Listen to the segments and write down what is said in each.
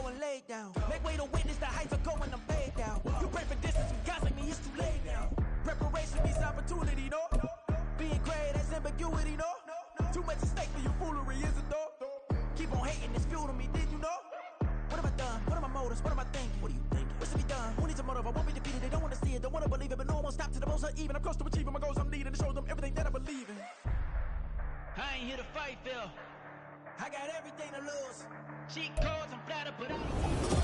and lay down. Make way to witness the heights of going, I'm paid down. You pray for distance, some guys like me, it's too late now. Preparation means opportunity, no? Being great has ambiguity, no? Too much at stake for your foolery, is it though? Keep on hating, it's fuel to me, did you know? What have I done? What are my motives? What am I thinking? What are you thinking? What's to be done? Who needs a motive? I won't be defeated. They don't want to see it, don't want to believe it, but no one won't stop to the most even. I'm close to achieving my goals I'm leading to show them everything that I believe in. I ain't here to fight, Phil. I got everything to lose. Cheat codes, I'm flattered, but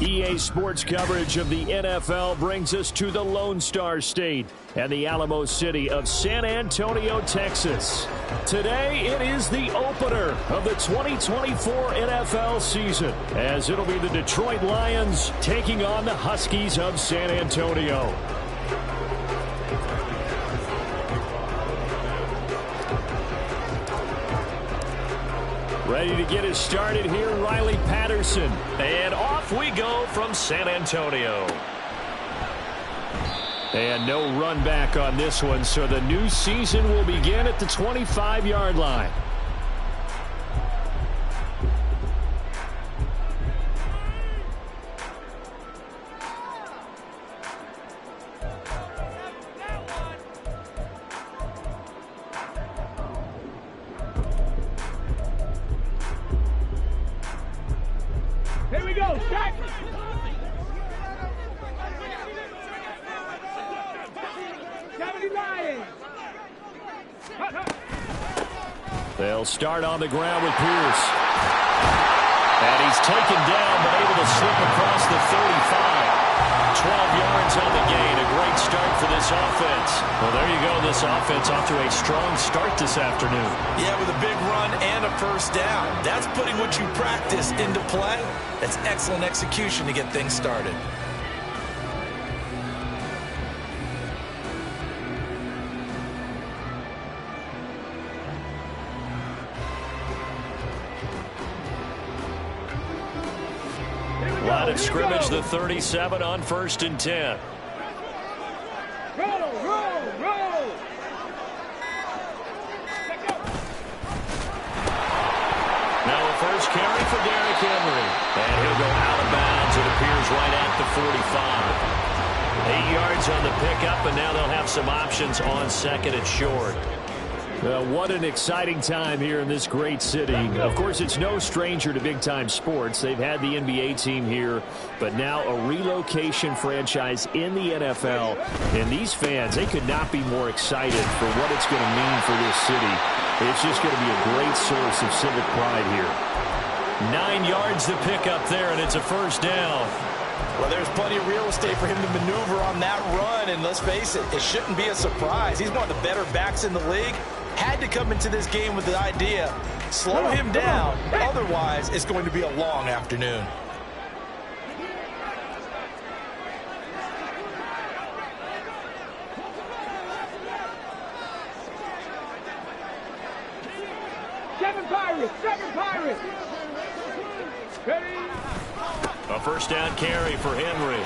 EA Sports coverage of the NFL brings us to the Lone Star State and the Alamo City of San Antonio, Texas. Today, it is the opener of the 2024 NFL season, as it'll be the Detroit Lions taking on the Huskies of San Antonio. Ready to get us started here, Riley Patterson. And off we go from San Antonio. And no run back on this one, so the new season will begin at the 25-yard line. Here we go, start! They'll start on the ground with Pierce. And he's taken down, but able to slip across the 35. 12 yards on the gain. A great start for this offense. Well, there you go. This offense off to a strong start this afternoon. Yeah, with a big run and a first down. That's putting what you practice into play. That's excellent execution to get things started. Line of scrimmage, the 37 on 1st and 10. Roll! Now a first carry for Derrick Henry. And he'll go out of bounds. It appears right at the 45. 8 yards on the pickup, and now they'll have some options on 2nd and short. What an exciting time here in this great city. Of course, it's no stranger to big-time sports. They've had the NBA team here, but now a relocation franchise in the NFL. And these fans, they could not be more excited for what it's going to mean for this city. It's just going to be a great source of civic pride here. 9 yards to pick up there, and it's a first down. Well, there's plenty of real estate for him to maneuver on that run, and let's face it, it shouldn't be a surprise. He's one of the better backs in the league. Had to come into this game with the idea, slow him down, otherwise it's going to be a long afternoon. Seven Pirates! Ready? A first down carry for Henry.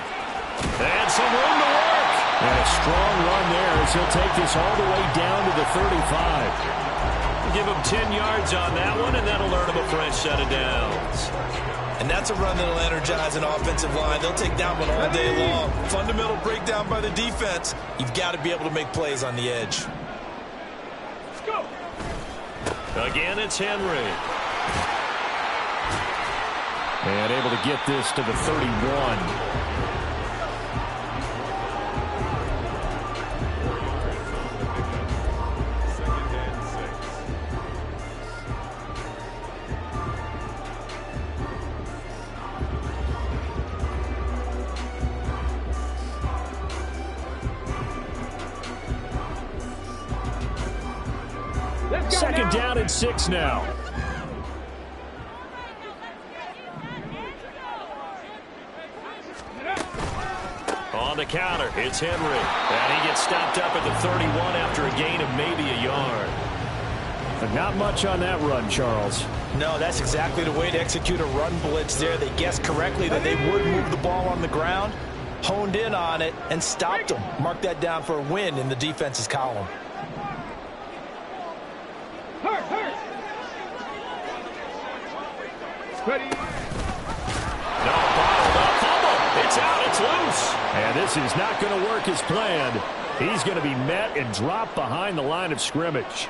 And some room to work. And a strong run there as he'll take this all the way down to the 35. Give him 10 yards on that one, and that'll earn him a fresh set of downs. And that's a run that'll energize an offensive line. They'll take that one all day long. Fundamental breakdown by the defense. You've got to be able to make plays on the edge. Let's go! Again, it's Henry. And able to get this to the 31. Second down and 6 now. On the counter, it's Henry. And he gets stopped up at the 31 after a gain of maybe a yard. But not much on that run, Charles. No, that's exactly the way to execute a run blitz there. They guessed correctly that they would move the ball on the ground, honed in on it, and stopped them. Mark that down for a win in the defense's column. Ready? No, And this is not going to work as planned. He's going to be met and dropped behind the line of scrimmage.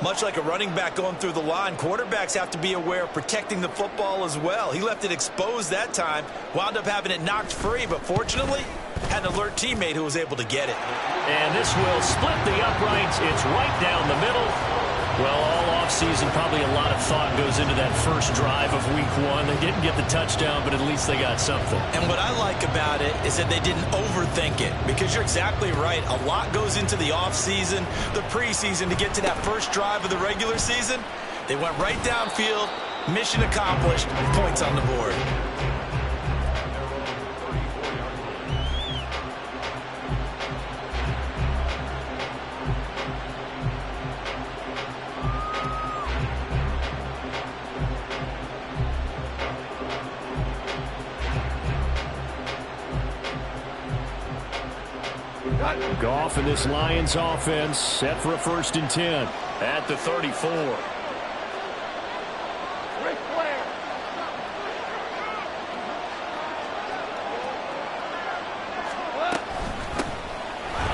Much like a running back going through the line, quarterbacks have to be aware of protecting the football as well. He left it exposed that time, wound up having it knocked free, but fortunately had an alert teammate who was able to get it. And this will split the uprights. It's right down the middle. Well, all offseason, probably a lot of thought goes into that first drive of week 1. They didn't get the touchdown, but at least they got something. And what I like about it is that they didn't overthink it, because you're exactly right. A lot goes into the offseason, the preseason to get to that first drive of the regular season. They went right downfield, mission accomplished, points on the board. Goff and this Lions offense set for a 1st and 10 at the 34. Ric Flair.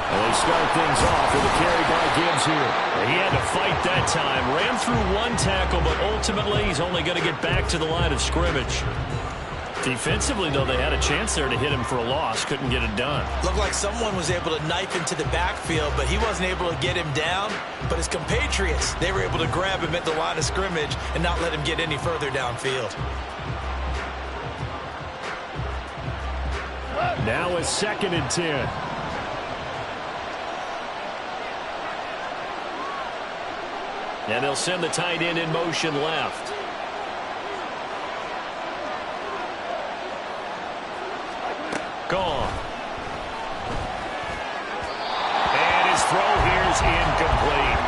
And they start things off with a carry by Gibbs here. And he had to fight that time. Ran through 1 tackle, but ultimately he's only going to get back to the line of scrimmage. Defensively, though, they had a chance there to hit him for a loss. Couldn't get it done. Looked like someone was able to knife into the backfield, but he wasn't able to get him down. But his compatriots, they were able to grab him at the line of scrimmage and not let him get any further downfield. Now a 2nd and 10. And they'll send the tight end in motion left. Gone. And his throw here is incomplete.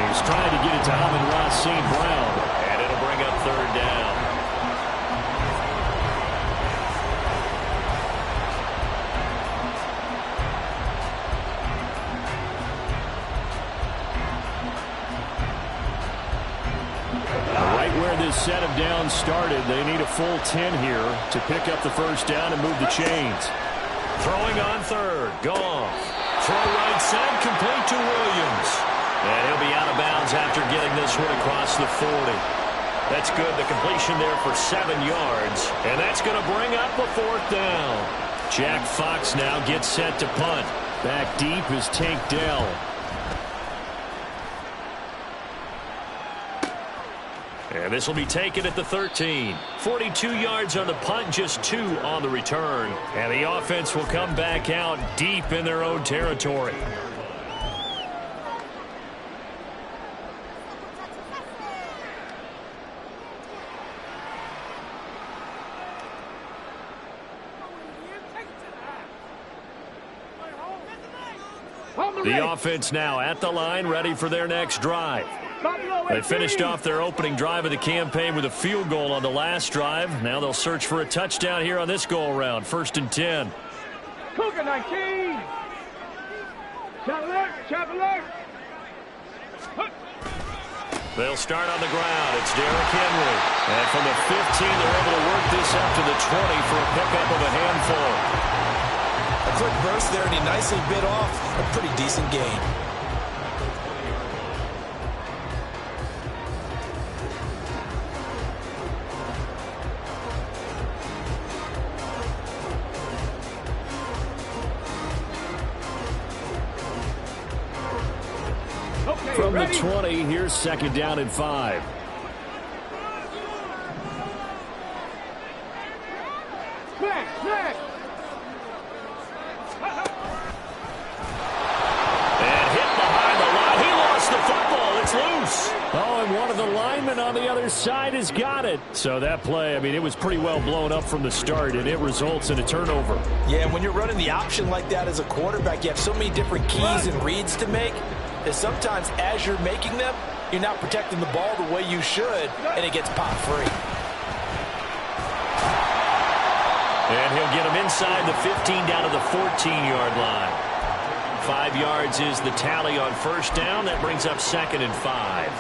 He's trying to get it to Amon-Ra St. Brown, and it'll bring up 3rd down. Right where this set of downs started, they need a full 10 here to pick up the 1st down and move the chains. Throwing on 3rd, Goff. Throw right side, complete to Williams. And he'll be out of bounds after getting this one across the 40. That's good. The completion there for 7 yards. And that's going to bring up a 4th down. Jack Fox now gets set to punt. Back deep is Tank Dell. And this will be taken at the 13. 42 yards on the punt, just 2 on the return. And the offense will come back out deep in their own territory. The offense now at the line, ready for their next drive. They finished off their opening drive of the campaign with a field goal on the last drive. Now they'll search for a touchdown here on this go-around. 1st and 10. Cougar 19. Chapel. They'll start on the ground. It's Derrick Henry. And from the 15, they're able to work this up to the 20 for a pickup of a handful. A quick burst there, and he nicely bit off a pretty decent gain. From the 20, here's 2nd down and 5. Snack. And hit behind the line. He lost the football. It's loose. Oh, and one of the linemen on the other side has got it. So that play, I mean, it was pretty well blown up from the start, and it results in a turnover. Yeah, and when you're running the option like that as a quarterback, you have so many different keys and reads to make that sometimes as you're making them, you're not protecting the ball the way you should, and it gets popped free. And he'll get him inside the 15 down to the 14-yard line. 5 yards is the tally on 1st down. That brings up 2nd and 5.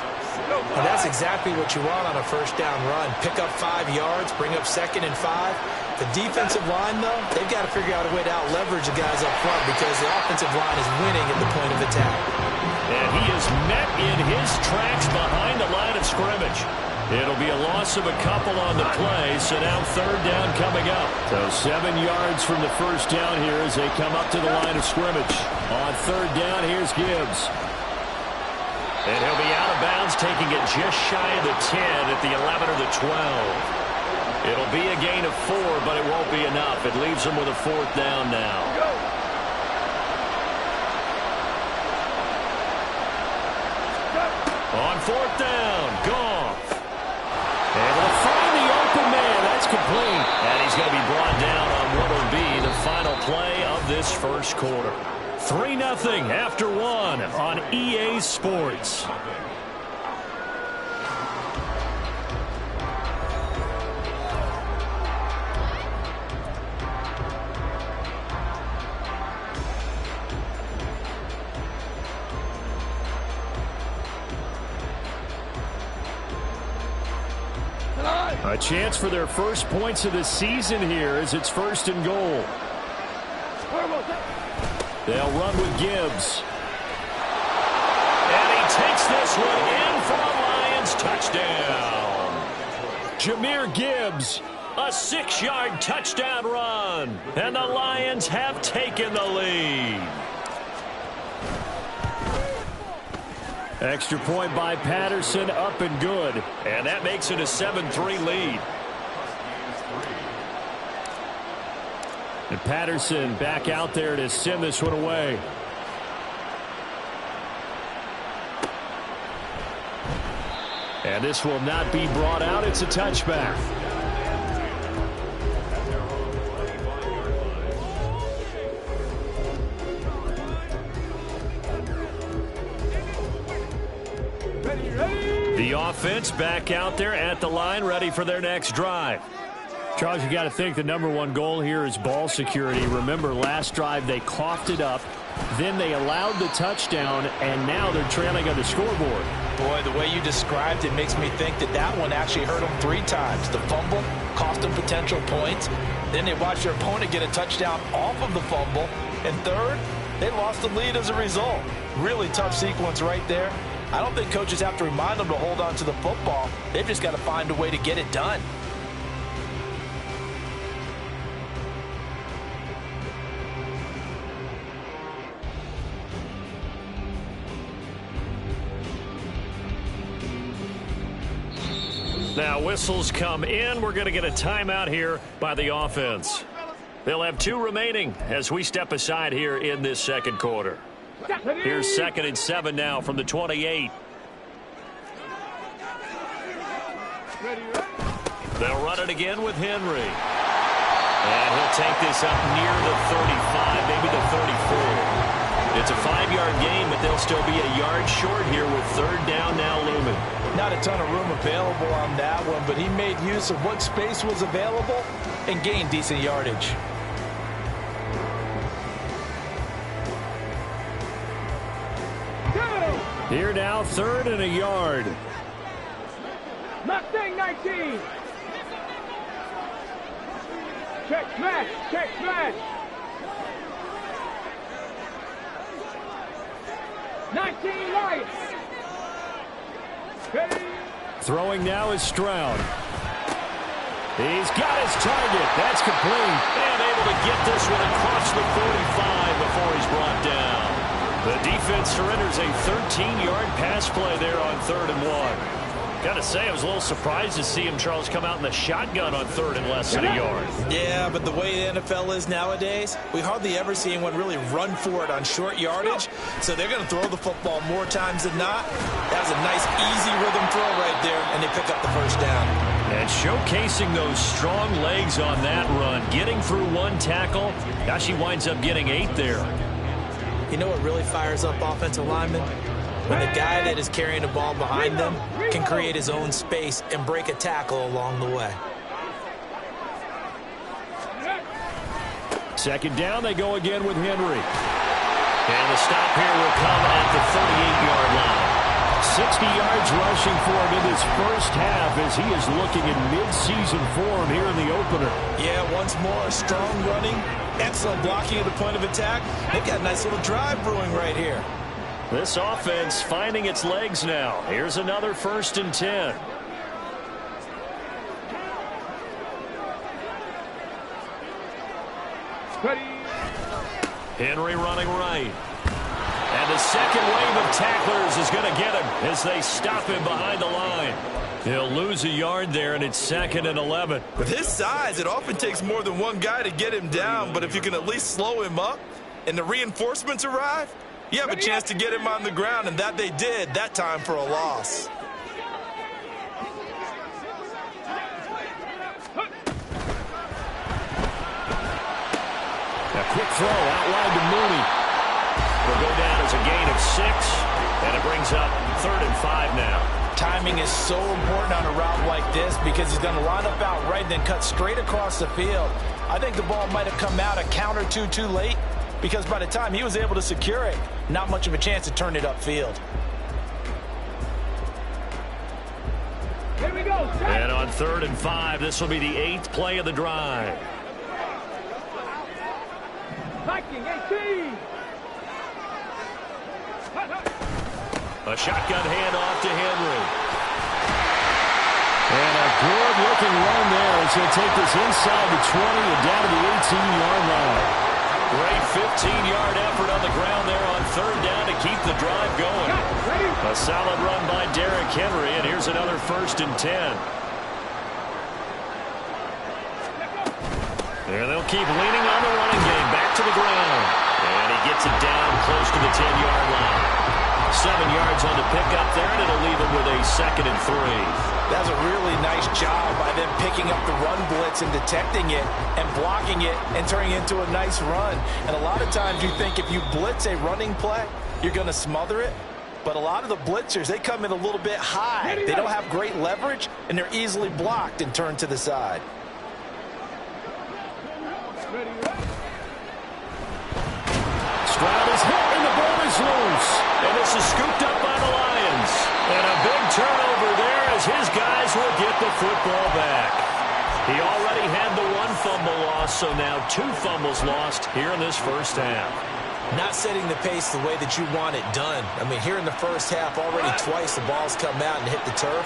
And that's exactly what you want on a first down run. Pick up 5 yards, bring up 2nd and 5. The defensive line, though, they've got to figure out a way to out-leverage the guys up front because the offensive line is winning at the point of attack. And he is met in his tracks behind the line of scrimmage. It'll be a loss of a couple on the play, so now 3rd down coming up. So 7 yards from the first down here as they come up to the line of scrimmage. On 3rd down, here's Gibbs. And he'll be out of bounds, taking it just shy of the 10 at the 11 or the 12. It'll be a gain of 4, but it won't be enough. It leaves them with a 4th down now. On 4th down, Goff. Able to find the open man. That's complete. And he's going to be brought down on what will be the final play of this first quarter. 3-0 after 1 on EA Sports. A chance for their first points of the season here as it's 1st and goal. They'll run with Gibbs. And he takes this one in for a Lions touchdown. Jahmyr Gibbs, a 6-yard touchdown run. And the Lions have taken the lead. Extra point by Patterson, up and good. And that makes it a 7-3 lead. And Patterson back out there to send this one away. And this will not be brought out. It's a touchback. The offense back out there at the line, ready for their next drive. Charles, you got to think the #1 goal here is ball security. Remember, last drive they coughed it up, then they allowed the touchdown, and now they're trailing on the scoreboard. Boy, the way you described it makes me think that that one actually hurt them 3 times. The fumble cost them potential points. Then they watched their opponent get a touchdown off of the fumble. And third, they lost the lead as a result. Really tough sequence right there. I don't think coaches have to remind them to hold on to the football. They've just got to find a way to get it done. Now whistles come in. We're going to get a timeout here by the offense. They'll have 2 remaining as we step aside here in this second quarter. Here's 2nd and 7 now from the 28. They'll run it again with Henry. And he'll take this up near the 35, maybe the 34. It's a 5-yard gain, but they'll still be a yard short here with 3rd down now looming. Not a ton of room available on that one, but he made use of what space was available and gained decent yardage. Here now, 3rd and a yard. Mustang 19. Check smash. Check smash. 19 Lions. Throwing now is Stroud. He's got his target. That's complete. And able to get this one across the 45 before he's brought down. The defense surrenders a 13-yard pass play there on 3rd and 1. Got to say, I was a little surprised to see him, Charles, come out in the shotgun on 3rd and less than a yard. Yeah, but the way the NFL is nowadays, we hardly ever see anyone really run for it on short yardage. So they're going to throw the football more times than not. That was a nice, easy rhythm throw right there, and they pick up the 1st down. And showcasing those strong legs on that run, getting through 1 tackle. Gosh, he winds up getting 8 there. You know what really fires up offensive linemen? When the guy that is carrying the ball behind them can create his own space and break a tackle along the way. 2nd down, they go again with Henry. And the stop here will come at the 38-yard line. 60 yards rushing for him in this first half as he is looking in mid-season form here in the opener. Yeah, once more, strong running, excellent blocking at the point of attack. They've got a nice little drive brewing right here. This offense finding its legs now. Here's another 1st and 10. Henry running right. And the second wave of tacklers is going to get him as they stop him behind the line. He'll lose a yard there, and it's 2nd and 11. With his size, it often takes more than one guy to get him down, but if you can at least slow him up and the reinforcements arrive, you have a chance to get him on the ground, and that they did that time for a loss. A quick throw out wide to Mooney. Will go down as a gain of 6, and it brings up 3rd and 5 now. Timing is so important on a route like this because he's going to line up out right and then cut straight across the field. I think the ball might have come out a count or two too late because by the time he was able to secure it, not much of a chance to turn it upfield. Here we go. And on 3rd and 5, this will be the 8th play of the drive. Viking 18. A shotgun handoff to Henry. And a good-looking run there as he'll take this inside the 20 and down to the 18-yard line. Great 15-yard effort on the ground there on 3rd down to keep the drive going. A solid run by Derrick Henry, and here's another 1st and 10. There they'll keep leaning on the running game. Back to the ground. And he gets it down close to the 10-yard line. 7 yards on the pickup there, and it'll leave him with a 2nd and 3. That was a really nice job by them picking up the run blitz and detecting it and blocking it and turning it into a nice run. And a lot of times you think if you blitz a running play, you're going to smother it. But a lot of the blitzers, they come in a little bit high. They don't have great leverage, and they're easily blocked and turned to the side. Stroud is hit, and the ball is loose. And this is scooped up by the Lions. And a big turnover there as his guys will get the football back. He already had the 1 fumble loss, so now 2 fumbles lost here in this first half. Not setting the pace the way that you want it done. I mean, here in the first half, already twice the ball's come out and hit the turf.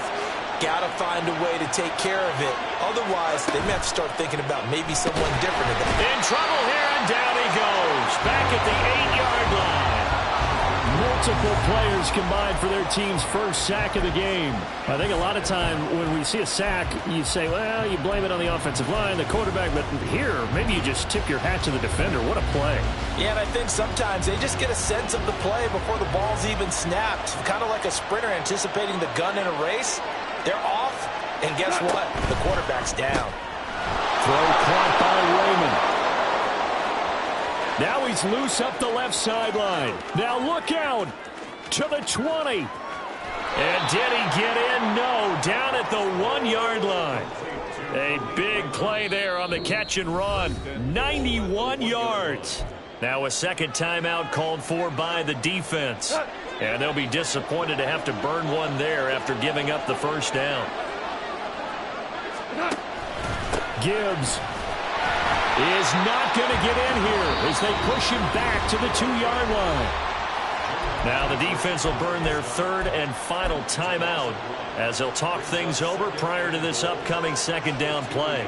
Got to find a way to take care of it. Otherwise, they may have to start thinking about maybe someone different. In trouble here, and down he goes. Back at the 8-yard line. Multiple players combined for their team's first sack of the game. I think a lot of time when we see a sack, you say, well, you blame it on the offensive line, the quarterback, but here, maybe you just tip your hat to the defender. What a play. Yeah, and I think sometimes they just get a sense of the play before the ball's even snapped. Kind of like a sprinter anticipating the gun in a race. They're off, and guess what? The quarterback's down. Throw caught by Raymond. Now he's loose up the left sideline. Now look out to the 20. And did he get in? No, down at the 1-yard line. A big play there on the catch and run. 91 yards. Now a second timeout called for by the defense. And they'll be disappointed to have to burn one there after giving up the first down. Gibbs is not going to get in here as they push him back to the 2-yard line. Now the defense will burn their 3rd and final timeout as they'll talk things over prior to this upcoming second down play.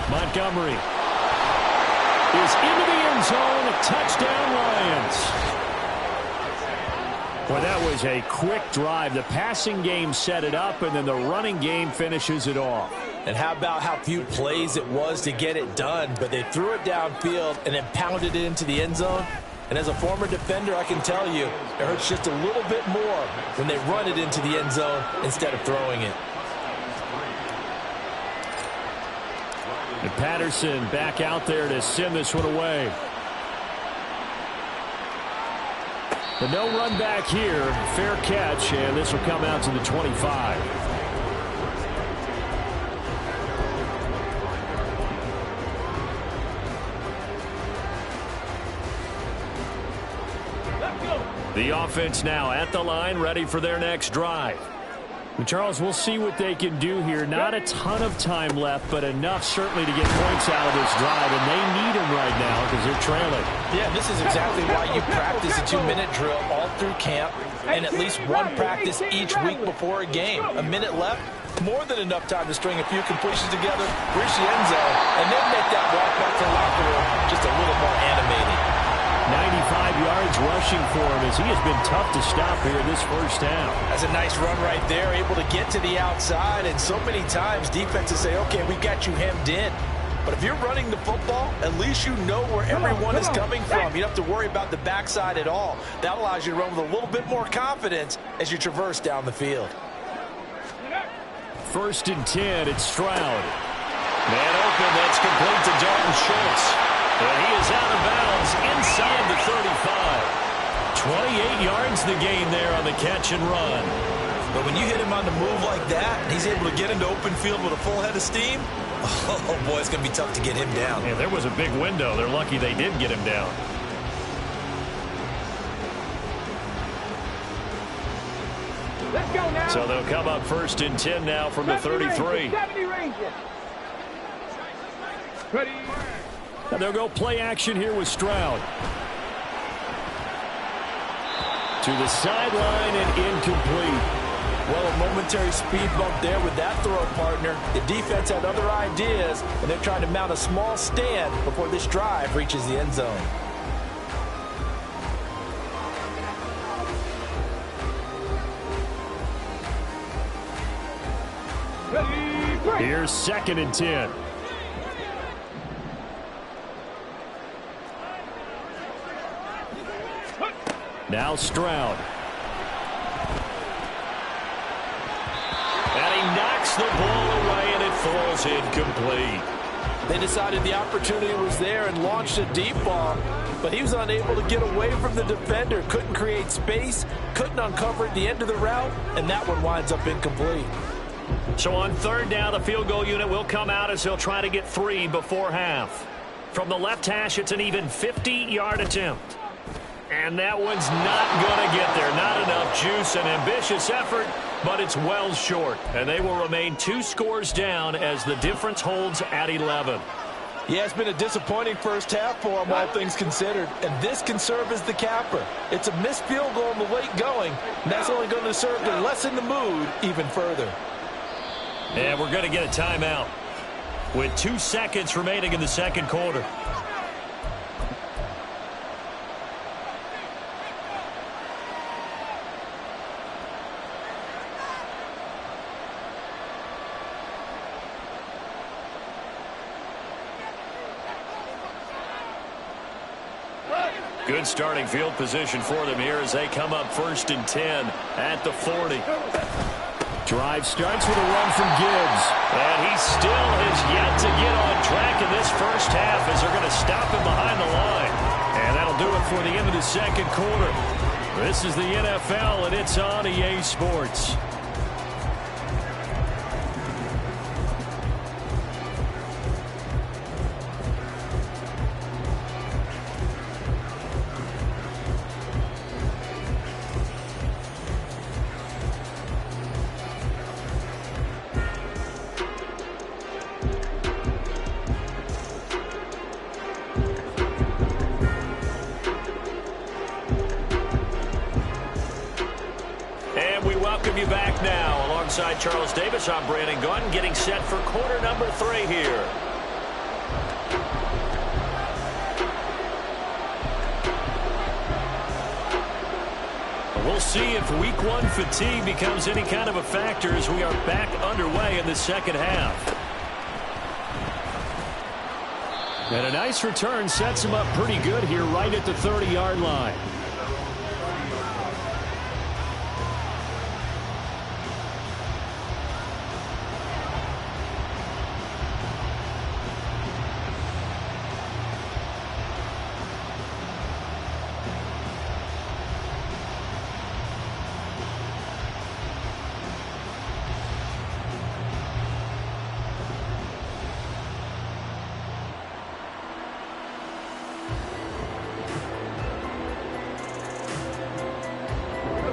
Montgomery is into the end zone. Touchdown, Lions. Well, that was a quick drive. The passing game set it up, and then the running game finishes it off. And how about how few plays it was to get it done, but they threw it downfield and then pounded it into the end zone. And as a former defender, I can tell you, it hurts just a little bit more when they run it into the end zone instead of throwing it. And Patterson back out there to send this one away. The no run back here. Fair catch, and this will come out to the 25. The offense now at the line, ready for their next drive. Charles, we'll see what they can do here. Not a ton of time left, but enough certainly to get points out of this drive, and they need them right now because they're trailing. Yeah, this is exactly why you practice a 2-minute drill all through camp and at least one practice each week before a game. A minute left, more than enough time to string a few completions together, reach the end zone, and then make that walk back to the locker room just a little more animated. 95 yards rushing for him as he has been tough to stop here this first half. That's a nice run right there, able to get to the outside, and so many times defenses say, okay, we got you hemmed in. But if you're running the football, at least you know where everyone is coming from. You don't have to worry about the backside at all. That allows you to run with a little bit more confidence as you traverse down the field. 1st and 10, it's Stroud. Man open, that's complete to Dalton Schultz. And he is out of bounds inside the 35. 28 yards the gain there on the catch and run. But when you hit him on the move like that, and he's able to get into open field with a full head of steam, oh boy, it's going to be tough to get him down. Yeah, there was a big window. They're lucky they did get him down. Let's go now. So they'll come up 1st and 10 now from the 33. 70 ranges. Ready. And they'll go play action here with Stroud. To the sideline and incomplete. Well, a momentary speed bump there with that throw, partner. The defense had other ideas, and they're trying to mount a small stand before this drive reaches the end zone. Here's 2nd and 10. Now Stroud. And he knocks the ball away, and it falls incomplete. They decided the opportunity was there and launched a deep ball, but he was unable to get away from the defender, couldn't create space, couldn't uncover at the end of the route, and that one winds up incomplete. So on 3rd down, the field goal unit will come out as they'll try to get 3 before half. From the left hash, it's an even 50-yard attempt. And that one's not going to get there. Not enough juice, an ambitious effort, but it's well short. And they will remain 2 scores down as the difference holds at 11. Yeah, it's been a disappointing first half for them, all things considered. And this can serve as the capper. It's a missed field goal in the late going, and that's only going to serve to lessen the mood even further. And we're going to get a timeout with 2 seconds remaining in the second quarter. Good starting field position for them here as they come up 1st and 10 at the 40. Drive starts with a run from Gibbs. And he still has yet to get on track in this first half as they're going to stop him behind the line. And that'll do it for the end of the second quarter. This is the NFL, and it's on EA Sports. You back now alongside Charles Davis. I'm Brandon Gaudin, getting set for quarter number 3 here. We'll see if week 1 fatigue becomes any kind of a factor as we are back underway in the second half. And a nice return sets him up pretty good here right at the 30-yard line.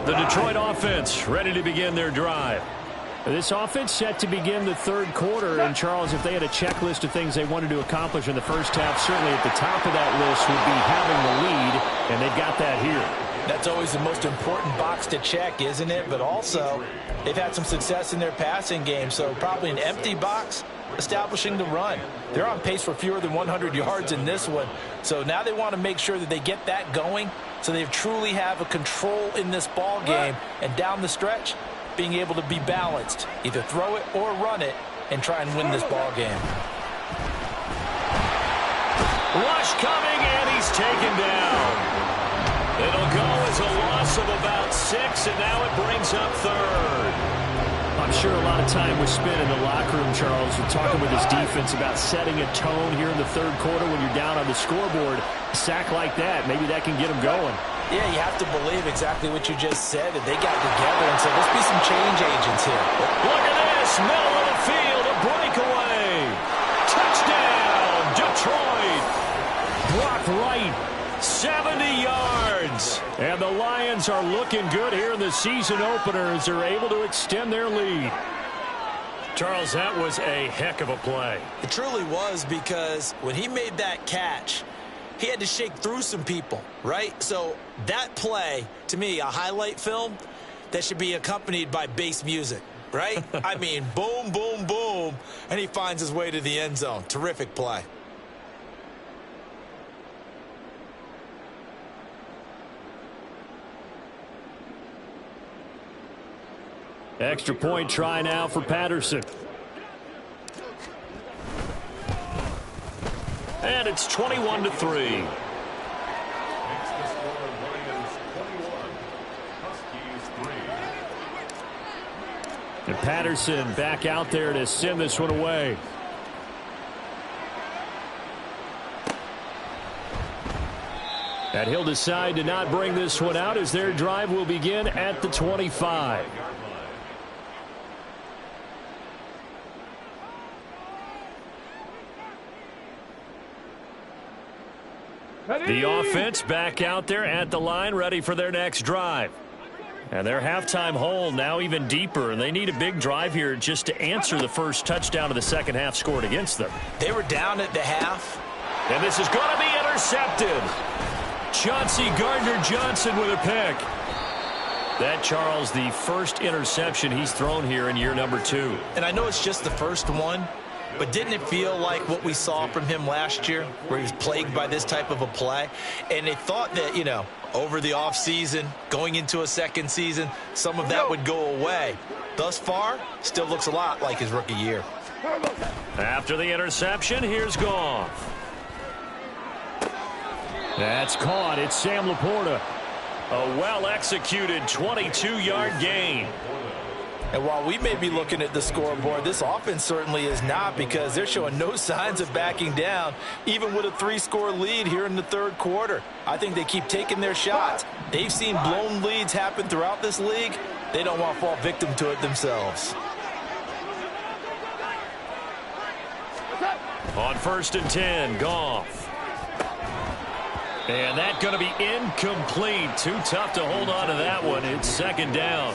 The Detroit offense ready to begin their drive. This offense set to begin the third quarter. And, Charles, if they had a checklist of things they wanted to accomplish in the first half, certainly at the top of that list would be having the lead, and they've got that here. That's always the most important box to check, isn't it? But also, they've had some success in their passing game, so probably an empty box establishing the run. They're on pace for fewer than 100 yards in this one, so now they want to make sure that they get that going so they truly have a control in this ball game, and down the stretch, being able to be balanced, either throw it or run it, and try and win this ball game. Rush coming, and he's taken down. It'll go as a loss of about 6, and now it brings up third. I'm sure a lot of time was spent in the locker room, Charles, talking with his defense about setting a tone here in the third quarter when you're down on the scoreboard. A sack like that, maybe that can get them going. Yeah, you have to believe exactly what you just said, that they got together and said, let's be some change agents here. Look at this, middle of the field, a breakaway. Touchdown, Detroit. Brock Wright. 70 yards. And the Lions are looking good here in the season opener as they're able to extend their lead. Charles, that was a heck of a play. It truly was, because when he made that catch, he had to shake through some people, right? So that play, to me, a highlight film that should be accompanied by bass music, right? I mean, boom, boom, boom, and he finds his way to the end zone. Terrific play. Extra point try now for Patterson. And it's 21-3. And Patterson back out there to send this one away. And he'll decide to not bring this one out as their drive will begin at the 25. The offense back out there at the line, ready for their next drive. And their halftime hole now even deeper, and they need a big drive here just to answer the first touchdown of the second half scored against them. They were down at the half. And this is going to be intercepted. Chauncey Gardner-Johnson with a pick. That, Charles, the first interception he's thrown here in year number 2. And I know it's just the first one, but didn't it feel like what we saw from him last year, where he was plagued by this type of a play? And they thought that, you know, over the offseason, going into a second season, some of that would go away. Thus far, still looks a lot like his rookie year. After the interception, here's Goff. That's caught. It's Sam Laporta. A well-executed 22-yard gain. And while we may be looking at the scoreboard, this offense certainly is not, because they're showing no signs of backing down, even with a 3-score lead here in the third quarter. I think they keep taking their shots. They've seen blown leads happen throughout this league. They don't want to fall victim to it themselves. On 1st and 10, Goff. And that's going to be incomplete. Too tough to hold on to that one. It's second down.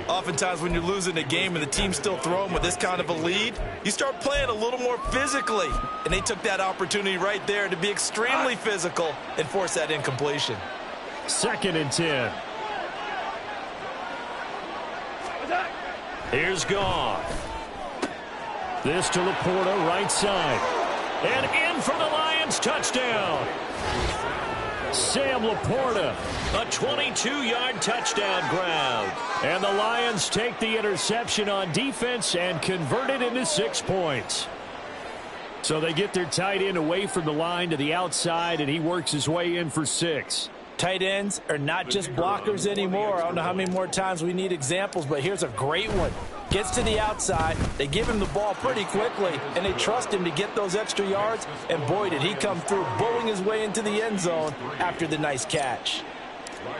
Oftentimes when you're losing a game and the team's still throwing with this kind of a lead, you start playing a little more physically. And they took that opportunity right there to be extremely physical and force that incompletion. 2nd and 10. Here's Goff. This to Laporta, right side. And in for the Lions, touchdown. Sam Laporta. A 22-yard touchdown grab. And the Lions take the interception on defense and convert it into 6 points. So they get their tight end away from the line to the outside, and he works his way in for 6. Tight ends are not just blockers anymore. I don't know how many more times we need examples, but here's a great one. Gets to the outside, they give him the ball pretty quickly, and they trust him to get those extra yards, and boy, did he come through, bowling his way into the end zone after the nice catch.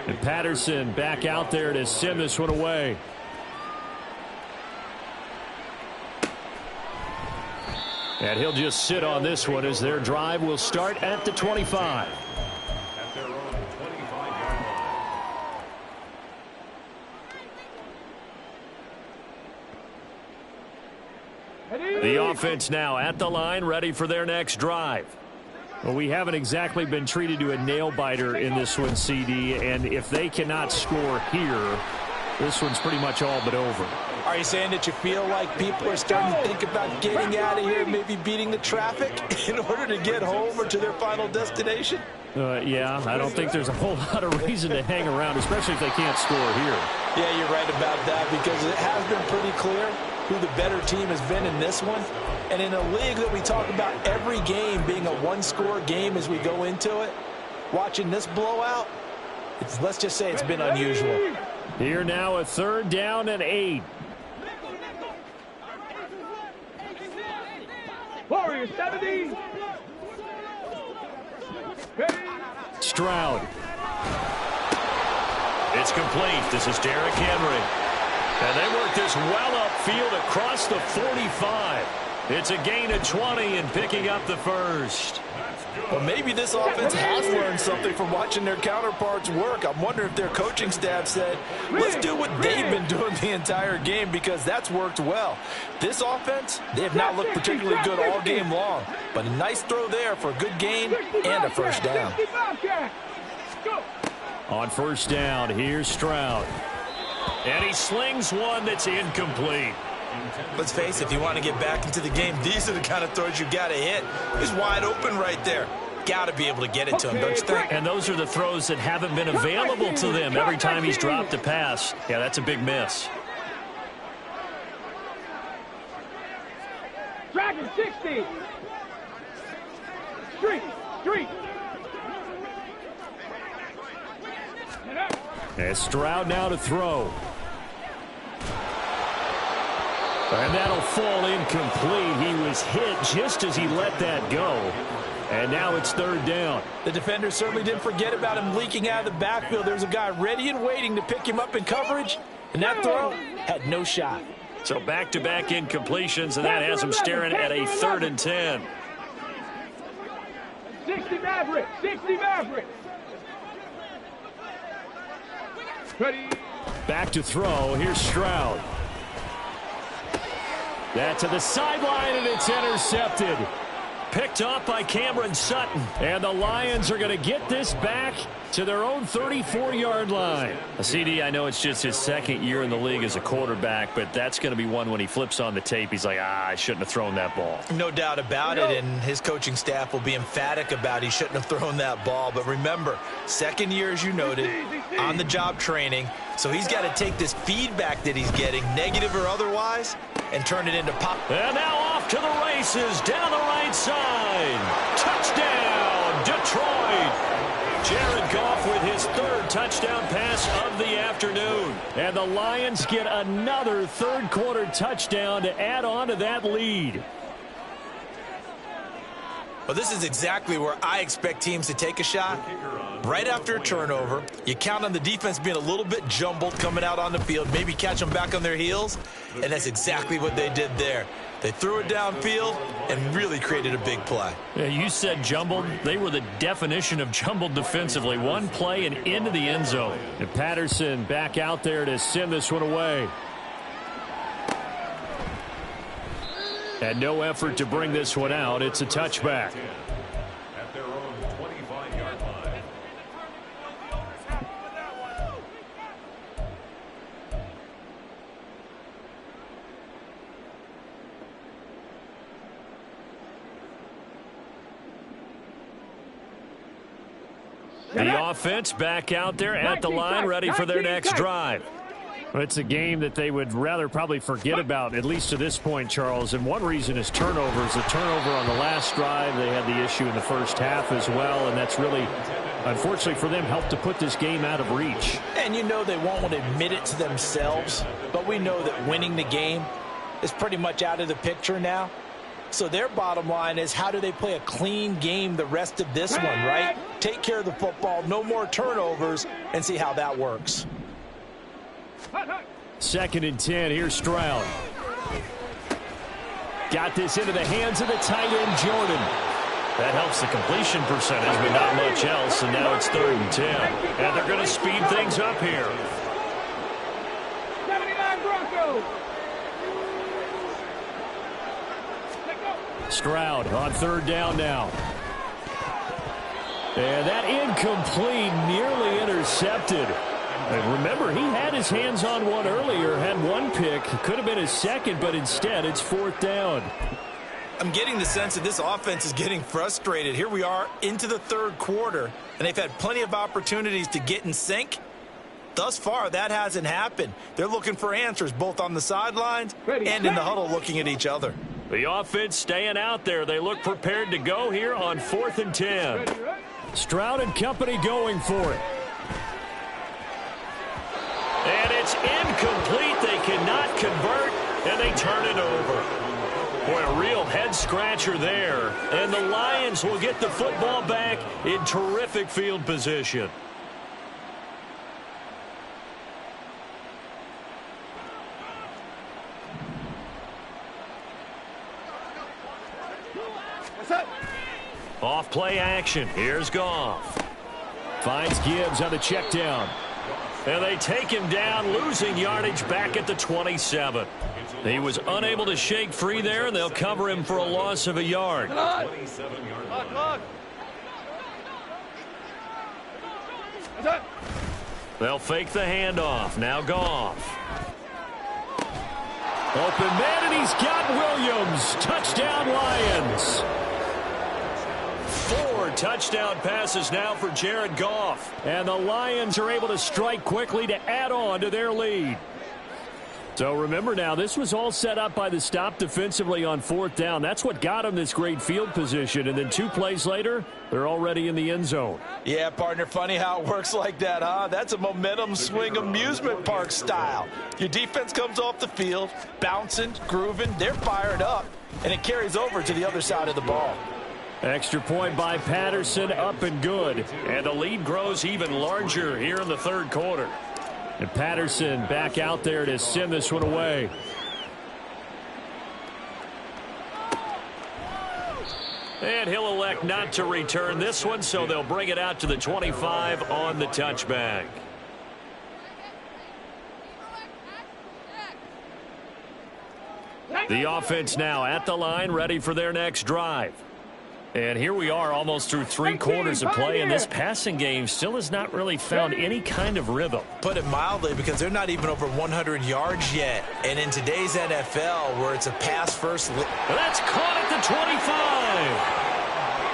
And Patterson back out there to send this one away. And he'll just sit on this one as their drive will start at the 25. The offense now at the line, ready for their next drive. Well, we haven't exactly been treated to a nail-biter in this one, CD, and if they cannot score here, this one's pretty much all but over. Are you saying that you feel like people are starting to think about getting out of here, maybe beating the traffic in order to get home or to their final destination? Yeah, I don't think there's a whole lot of reason to hang around, especially if they can't score here. Yeah, you're right about that, because it has been pretty clear who the better team has been in this one. And in a league that we talk about every game being a one-score game as we go into it, watching this blowout, let's just say it's been unusual. Here now, a 3rd down and 8. Warriors 70. Stroud. It's complete. This is Derrick Henry. And they work this well upfield across the 45. It's a gain of 20 and picking up the first. Well, maybe this offense has learned something from watching their counterparts work. I'm wondering if their coaching staff said, let's do what they've been doing the entire game, because that's worked well. This offense, they have not looked particularly good all game long, but a nice throw there for a good gain and a first down. On 1st down, here's Stroud. And he slings one that's incomplete. Let's face it, if you want to get back into the game, these are the kind of throws you got to hit. He's wide open right there. Got to be able to get it to him, don't you think? And those are the throws that haven't been available to them every time he's dropped a pass. Yeah, that's a big miss. Dragon 60. Street. And Stroud now to throw. And that'll fall incomplete. He was hit just as he let that go. And now it's 3rd down. The defender certainly didn't forget about him leaking out of the backfield. There's a guy ready and waiting to pick him up in coverage. And that throw had no shot. So back-to-back incompletions, and that has him staring at a 3rd and 10. 60 Maverick. Ready. Back to throw. Here's Stroud. That to the sideline, and it's intercepted. Picked off by Cameron Sutton. And the Lions are going to get this back to their own 34-yard line. CD, I know it's just his 2nd year in the league as a quarterback, but that's going to be one when he flips on the tape. He's like, I shouldn't have thrown that ball. No doubt about it, and his coaching staff will be emphatic about he shouldn't have thrown that ball. But remember, 2nd year, as you noted, on-the-job training. So he's got to take this feedback that he's getting, negative or otherwise, and turn it into pop. And now off to the races down the right side. Touchdown, Detroit. Jared Goff with his 3rd touchdown pass of the afternoon. And the Lions get another 3rd-quarter touchdown to add on to that lead. Well, this is exactly where I expect teams to take a shot. Right after a turnover, you count on the defense being a little bit jumbled coming out on the field, maybe catch them back on their heels, and that's exactly what they did there. They threw it downfield and really created a big play. Yeah, you said jumbled. They were the definition of jumbled defensively. One play and into the end zone. And Patterson back out there to send this one away. And no effort to bring this one out. It's a touchback. At their own 25-yard line. The offense back out there at the line, ready for their next drive. Well, it's a game that they would rather probably forget about, at least to this point, Charles. And one reason is turnovers. A turnover on the last drive. They had the issue in the first half as well, and that's really, unfortunately for them, helped to put this game out of reach. And you know they won't want to admit it to themselves, but we know that winning the game is pretty much out of the picture now. So their bottom line is, how do they play a clean game the rest of this one, right? Take care of the football, no more turnovers, and see how that works. 2nd and 10. Here's Stroud. Got this into the hands of the tight end, Jordan. That helps the completion percentage, but not much else. And now it's 3rd and 10. And they're going to speed things up here. 79 Broncos. Stroud on third down now. And that incomplete, nearly intercepted. And remember, he had his hands on one earlier, had one pick. Could have been his second, but instead it's fourth down. I'm getting the sense that this offense is getting frustrated. Here we are into the third quarter, and they've had plenty of opportunities to get in sync. Thus far, that hasn't happened. They're looking for answers both on the sidelines and in the huddle looking at each other. The offense staying out there. They look prepared to go here on 4th and 10. Stroud and company going for it. And it's incomplete. They cannot convert, and they turn it over. Boy, a real head-scratcher there. And the Lions will get the football back in terrific field position. Off play action. Here's Goff. Finds Gibbs on the check down. And they take him down, losing yardage back at the 27. He was unable to shake free there, and they'll cover him for a loss of a yard. They'll fake the handoff. Now Goff. Open man, and he's got Williams. Touchdown, Lions. 4 touchdown passes now for Jared Goff. And the Lions are able to strike quickly to add on to their lead. So remember now, this was all set up by the stop defensively on 4th down. That's what got them this great field position. And then 2 plays later, they're already in the end zone. Yeah, partner, funny how it works like that, huh? That's a momentum swing amusement park style. Your defense comes off the field, bouncing, grooving, they're fired up, and it carries over to the other side of the ball. Extra point by Patterson, up and good. And the lead grows even larger here in the third quarter. And Patterson back out there to send this one away. And he'll elect not to return this one, so they'll bring it out to the 25 on the touchback. The offense now at the line, ready for their next drive. And here we are almost through 3 quarters of play, and this passing game still has not really found any kind of rhythm. Put it mildly, because they're not even over 100 yards yet. And in today's NFL, where it's a pass-first... That's caught at the 25.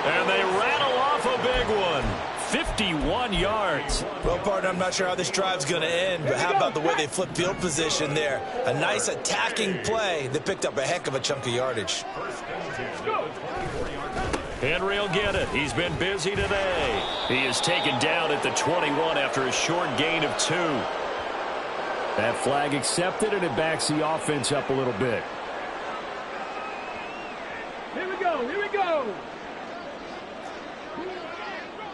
And they rattle off a big one. 51 yards. Well, partner, I'm not sure how this drive's going to end, but how about the way they flip field position there? A nice attacking play that picked up a heck of a chunk of yardage. Henry will get it. He's been busy today. He is taken down at the 21 after a short gain of 2. That flag accepted, and it backs the offense up a little bit. Here we go. Here we go.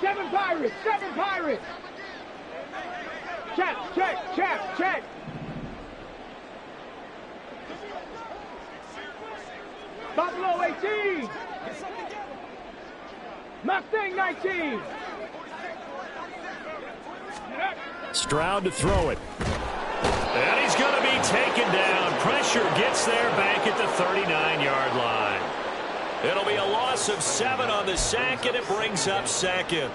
7 Pirates. 7 Pirates. Check, check, check, check. Buffalo 18. Mustang 19. Stroud to throw it. And he's going to be taken down. Pressure gets there back at the 39-yard line. It'll be a loss of 7 on the sack, and it brings up second.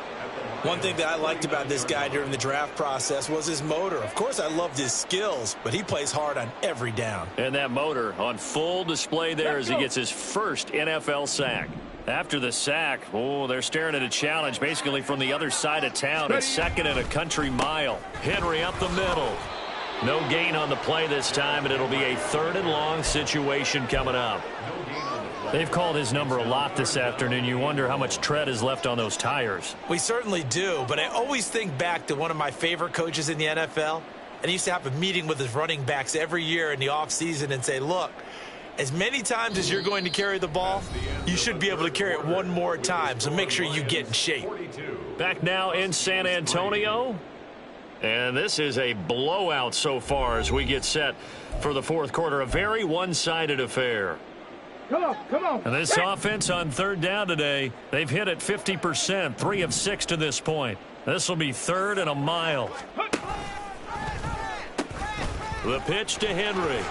One thing that I liked about this guy during the draft process was his motor. Of course, I loved his skills, but he plays hard on every down. And that motor on full display there as he gets his first NFL sack. After the sack, they're staring at a challenge basically from the other side of town. It's 2nd and a country mile. Henry up the middle. No gain on the play this time, and it'll be a 3rd and long situation coming up. They've called his number a lot this afternoon. You wonder how much tread is left on those tires. We certainly do, but I always think back to one of my favorite coaches in the NFL, and he used to have a meeting with his running backs every year in the offseason and say, look, as many times as you're going to carry the ball, you should be able to carry it one more time, so make sure you get in shape. Back now in San Antonio, and this is a blowout so far as we get set for the 4th quarter. A very one-sided affair. Come on, come on. And this offense on 3rd down today, they've hit it 50%, 3 of 6 to this point. This will be 3rd and a mile. The pitch to Henry.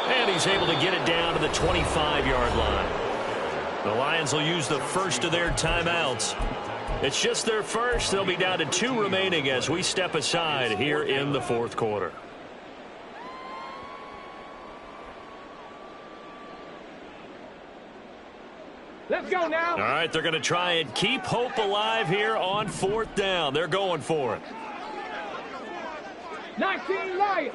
And he's able to get it down to the 25-yard line. The Lions will use the first of their timeouts. It's just their first. They'll be down to 2 remaining as we step aside here in the fourth quarter. Let's go now. All right, they're going to try and keep hope alive here on 4th down. They're going for it. 19 Lions.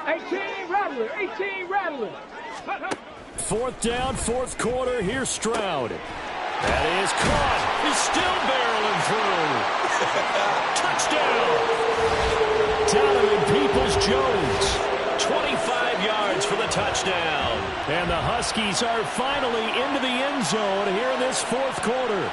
18 Rattler. 18 Rattler. 4th down, 4th quarter. Here's Stroud. That is caught. He's still barreling through. Touchdown. Donovan Peoples-Jones. 25 yards for the touchdown. And the Huskies are finally into the end zone here in this 4th quarter.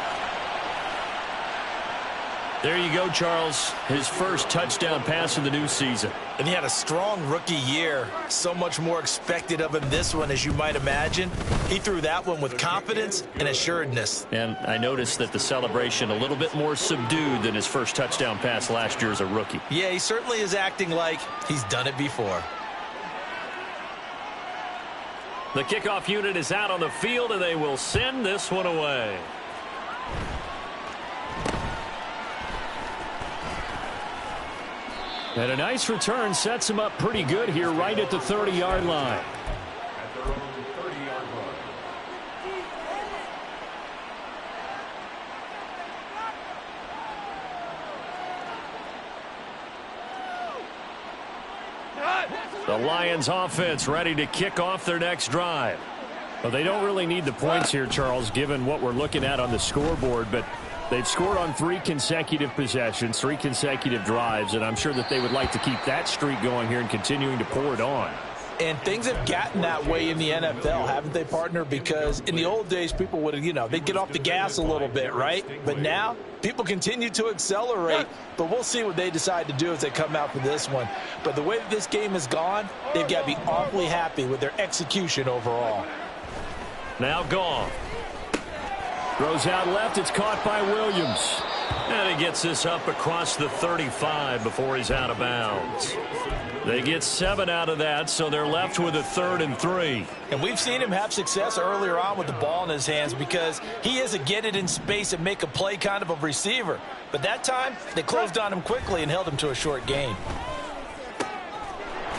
There you go, Charles. His first touchdown pass of the new season. And he had a strong rookie year. So much more expected of him this one, as you might imagine. He threw that one with confidence and assuredness. And I noticed that the celebration a little bit more subdued than his first touchdown pass last year as a rookie. Yeah, he certainly is acting like he's done it before. The kickoff unit is out on the field, and they will send this one away. And a nice return sets him up pretty good here right at the 30-yard line. At their own 30-yard line. The Lions offense ready to kick off their next drive. Well, they don't really need the points here, Charles, given what we're looking at on the scoreboard, but they've scored on 3 consecutive possessions, 3 consecutive drives, and I'm sure that they would like to keep that streak going here and continuing to pour it on. And things have gotten that way in the NFL, haven't they, partner? Because in the old days, people would, they'd get off the gas a little bit, right? But now, people continue to accelerate. But we'll see what they decide to do as they come out for this one. But the way that this game has gone, they've got to be awfully happy with their execution overall. Now Goff. Throws out left. It's caught by Williams. And he gets this up across the 35 before he's out of bounds. They get 7 out of that, so they're left with a 3rd and 3. And we've seen him have success earlier on with the ball in his hands because he is a get it in space and make a play kind of a receiver. But that time, they closed on him quickly and held him to a short gain.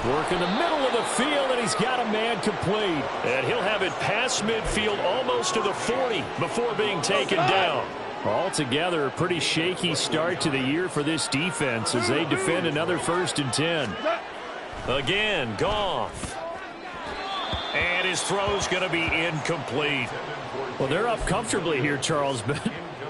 Work in the middle of the field, and he's got a man complete. And he'll have it past midfield almost to the 40 before being taken down. Altogether, a pretty shaky start to the year for this defense as they defend another 1st and 10. Again, Goff. And his throw's going to be incomplete. Well, they're up comfortably here, Charles, but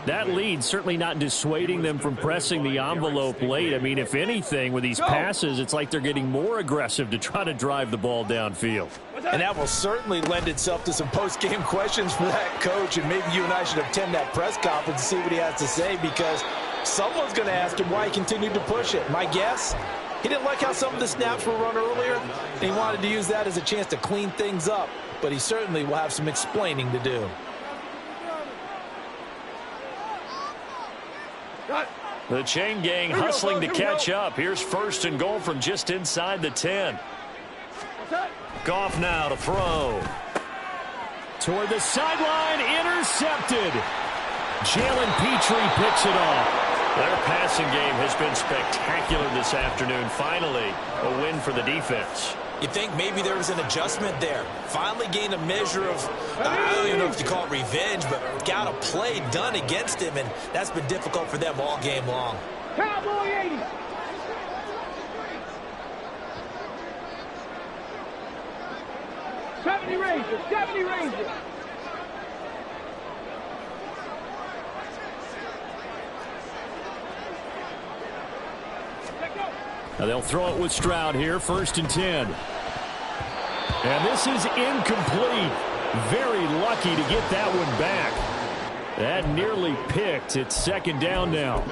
that lead certainly not dissuading them from pressing the envelope late. I mean, if anything, with these passes, it's like they're getting more aggressive to try to drive the ball downfield. And that will certainly lend itself to some post-game questions for that coach, and maybe you and I should attend that press conference and see what he has to say, because someone's going to ask him why he continued to push it. My guess, he didn't like how some of the snaps were run earlier, and he wanted to use that as a chance to clean things up, but he certainly will have some explaining to do. The chain gang hustling to catch up. Here's 1st and goal from just inside the 10. Goff now to throw. Toward the sideline, intercepted. Jalen Petrie picks it off. Their passing game has been spectacular this afternoon. Finally, a win for the defense. You think maybe there was an adjustment there. Finally gained a measure of, I don't even know if you call it revenge, but got a play done against him, and that's been difficult for them all game long. Cowboy 80. '70 Rangers, 70 Rangers. Now they'll throw it with Stroud here, 1st and 10. And this is incomplete. Very lucky to get that one back. That nearly picked. It's 2nd down now.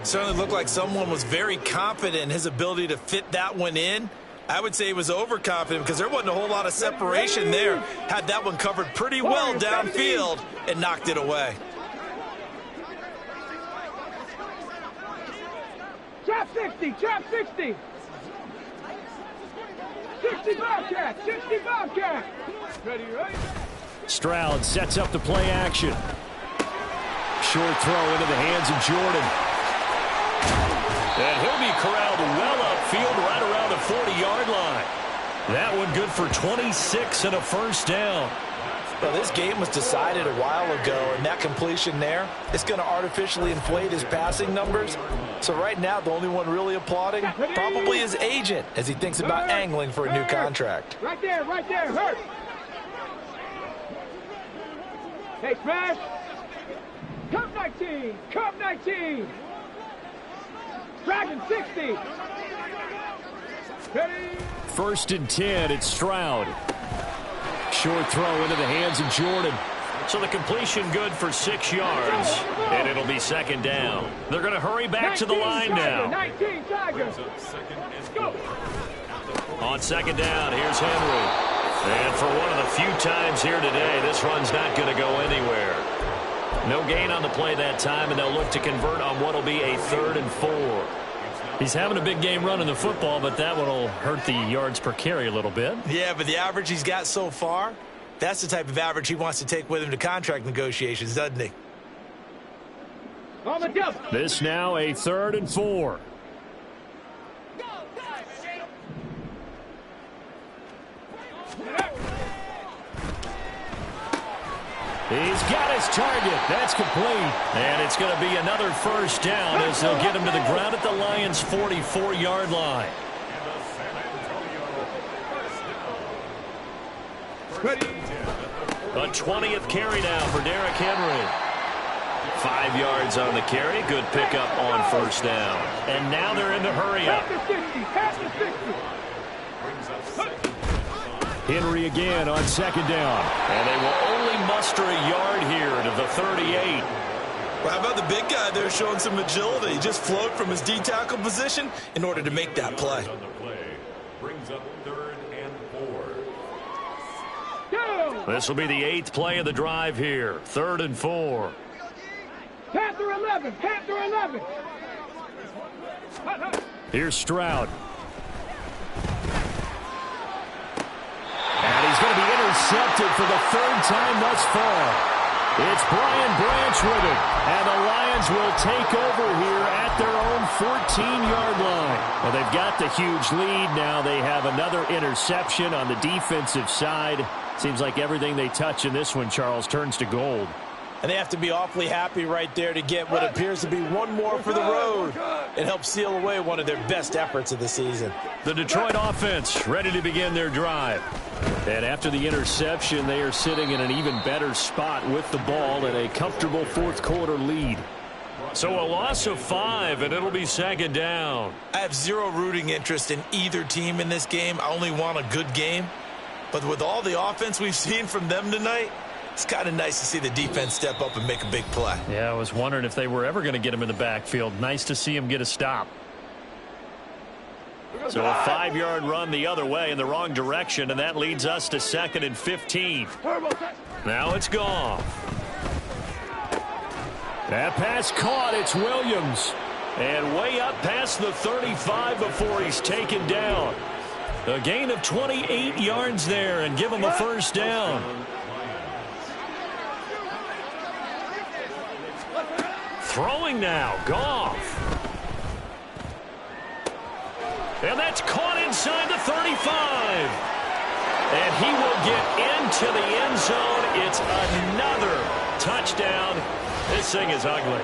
Certainly looked like someone was very confident in his ability to fit that one in. I would say he was overconfident because there wasn't a whole lot of separation there. Had that one covered pretty well downfield and knocked it away. Trap 60, trap 60. 60 Bobcat. 60 Bobcat. Ready, right? Stroud sets up the play action. Short throw into the hands of Jordan. And he'll be corralled well upfield right around the 40-yard line. That one good for 26 and a first down. Well, this game was decided a while ago, and that completion there, it's going to artificially inflate his passing numbers. So right now, the only one really applauding probably his agent as he thinks about angling for a new contract. Right there, hurt. Hey, Smash. Cup 19. Dragon 60. Ready. 1st and 10, it's Stroud. Short throw into the hands of Jordan. So the completion good for 6 yards, and it'll be 2nd down. They're going to hurry back to the line now. 19 Tigers. Go. On 2nd down, here's Henry. And for one of the few times here today, this run's not going to go anywhere. No gain on the play that time, and they'll look to convert on what will be a 3rd and 4. He's having a big game running the football, but that one will hurt the yards per carry a little bit. Yeah, but the average he's got so far, that's the type of average he wants to take with him to contract negotiations, doesn't he? On the double. This now a 3rd and 4. He's got his target. That's complete. And it's going to be another first down as they'll get him to the ground at the Lions' 44-yard line. A 20th carry now for Derrick Henry. 5 yards on the carry. Good pickup on first down. And now they're in the hurry up. Henry again on 2nd down. And they will only muster a yard here to the 38. Well, how about the big guy there showing some agility? He just floated from his D-tackle position in order to make that play. On the play brings up 3rd and 4. This will be the 8th play of the drive here. 3rd and 4. Panther 11. Here's Stroud. And he's going to be intercepted for the 3rd time thus far. It's Brian Branch with it. And the Lions will take over here at their own 14-yard line. Well, they've got the huge lead now. They have another interception on the defensive side. Seems like everything they touch in this one, Charles, turns to gold. And they have to be awfully happy right there to get what appears to be one more for the road. It helps seal away one of their best efforts of the season. The Detroit offense ready to begin their drive. And after the interception, they are sitting in an even better spot with the ball and a comfortable 4th quarter lead. So a loss of 5, and it'll be 2nd down. I have zero rooting interest in either team in this game. I only want a good game. But with all the offense we've seen from them tonight, it's kind of nice to see the defense step up and make a big play. Yeah, I was wondering if they were ever going to get him in the backfield. Nice to see him get a stop. So a 5-yard run the other way in the wrong direction, and that leads us to 2nd and 15. Now it's Goff. That pass caught. It's Williams. And way up past the 35 before he's taken down. A gain of 28 yards there and give him a first down. Throwing now, Goff. And that's caught inside the 35. And he will get into the end zone. It's another touchdown. This thing is ugly.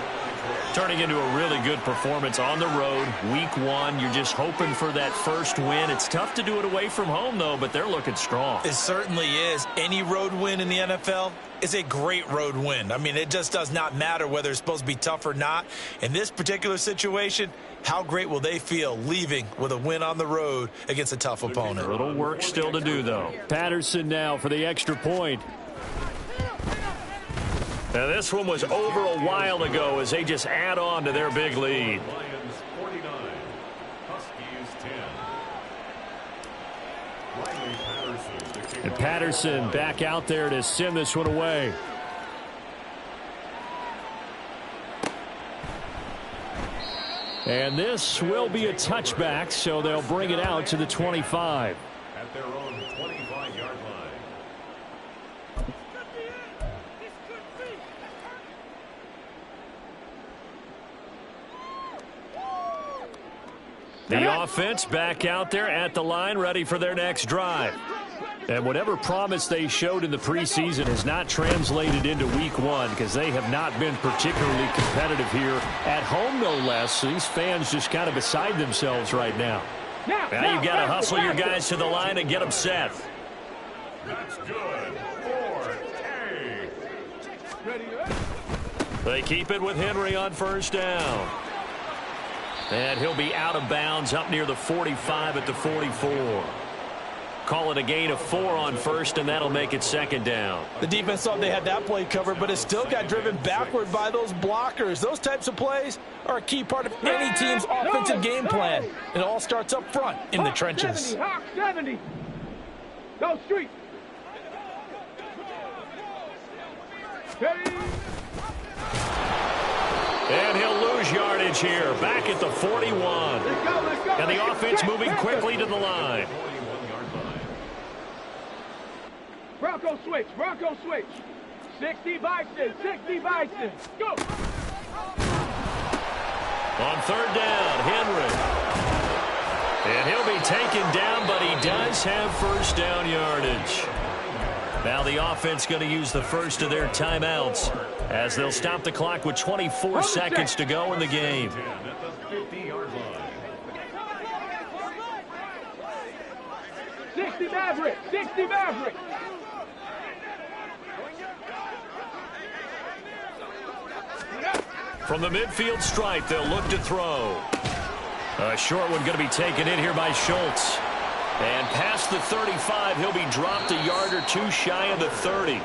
Turning into a really good performance on the road. Week 1, you're just hoping for that first win. It's tough to do it away from home, though, but they're looking strong. It certainly is. Any road win in the NFL is a great road win. I mean, it just does not matter whether it's supposed to be tough or not. In this particular situation, how great will they feel leaving with a win on the road against a tough opponent? A little work still to do, though. Patterson now for the extra point. Now, this one was over a while ago as they just add on to their big lead. Lions 49, Huskies 10. Riley Patterson to kick And off. Patterson back out there to send this one away. And this will be a touchback, so they'll bring it out to the 25. At The offense back out there at the line, ready for their next drive. And whatever promise they showed in the preseason has not translated into week one because they have not been particularly competitive here at home, no less. So these fans just kind of beside themselves right now. Now you've got to hustle your guys to the line and get them set. That's good. 4-8. They keep it with Henry on first down. And he'll be out of bounds up near the 45 at the 44. Call it a gain of 4 on first, and that'll make it second down. The defense thought they had that play covered, but it still got driven backward by those blockers. Those types of plays are a key part of any team's offensive game plan. It all starts up front in the trenches. 70, Hawk 70. Go street. And he'll lose yardage here, back at the 41. Let's go. And the offense moving quickly to the line. Bronco switch. 60 Bison. Go. On third down, Henry. And he'll be taken down, but he does have first down yardage. Now the offense going to use the first of their timeouts as they'll stop the clock with 24 seconds to go in the game. 60 Maverick. From the midfield stripe, they'll look to throw. A short one going to be taken in here by Schultz. And past the 35, he'll be dropped a yard or two shy of the 30.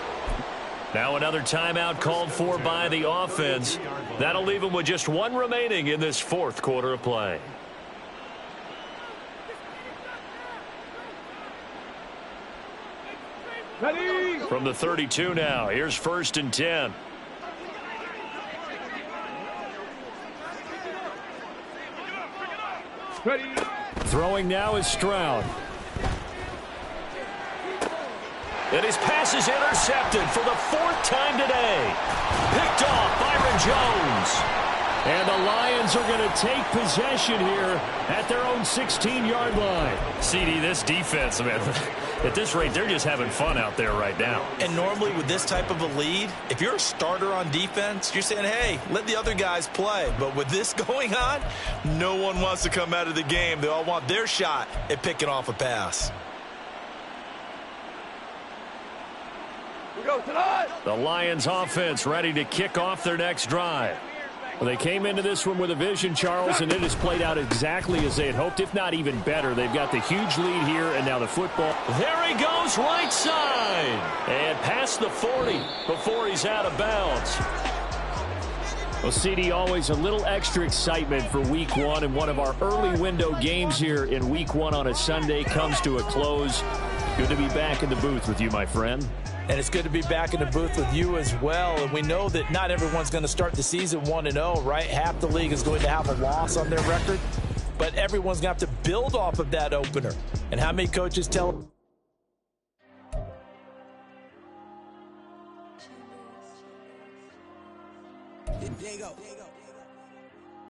Now another timeout called for by the offense. That'll leave him with just one remaining in this fourth quarter of play. Ready. From the 32 now, here's first and 10. Ready. Throwing now is Stroud. And his pass is intercepted for the 4th time today. Picked off Byron Jones. And the Lions are going to take possession here at their own 16-yard line. CD, this defense, man, at this rate, they're just having fun out there right now. And normally with this type of a lead, if you're a starter on defense, you're saying, hey, let the other guys play. But with this going on, no one wants to come out of the game. They all want their shot at picking off a pass. We go tonight. The Lions offense ready to kick off their next drive. Well, they came into this one with a vision, Charles, and it has played out exactly as they had hoped, if not even better. They've got the huge lead here, and now the football. There he goes, right side. And past the 40 before he's out of bounds. Well, CD, always a little extra excitement for week one, and one of our early window games here in week one on a Sunday comes to a close. Good to be back in the booth with you, my friend. And it's good to be back in the booth with you as well. And we know that not everyone's going to start the season 1-0, right? Half the league is going to have a loss on their record. But everyone's going to have to build off of that opener. And how many coaches tell... There you go.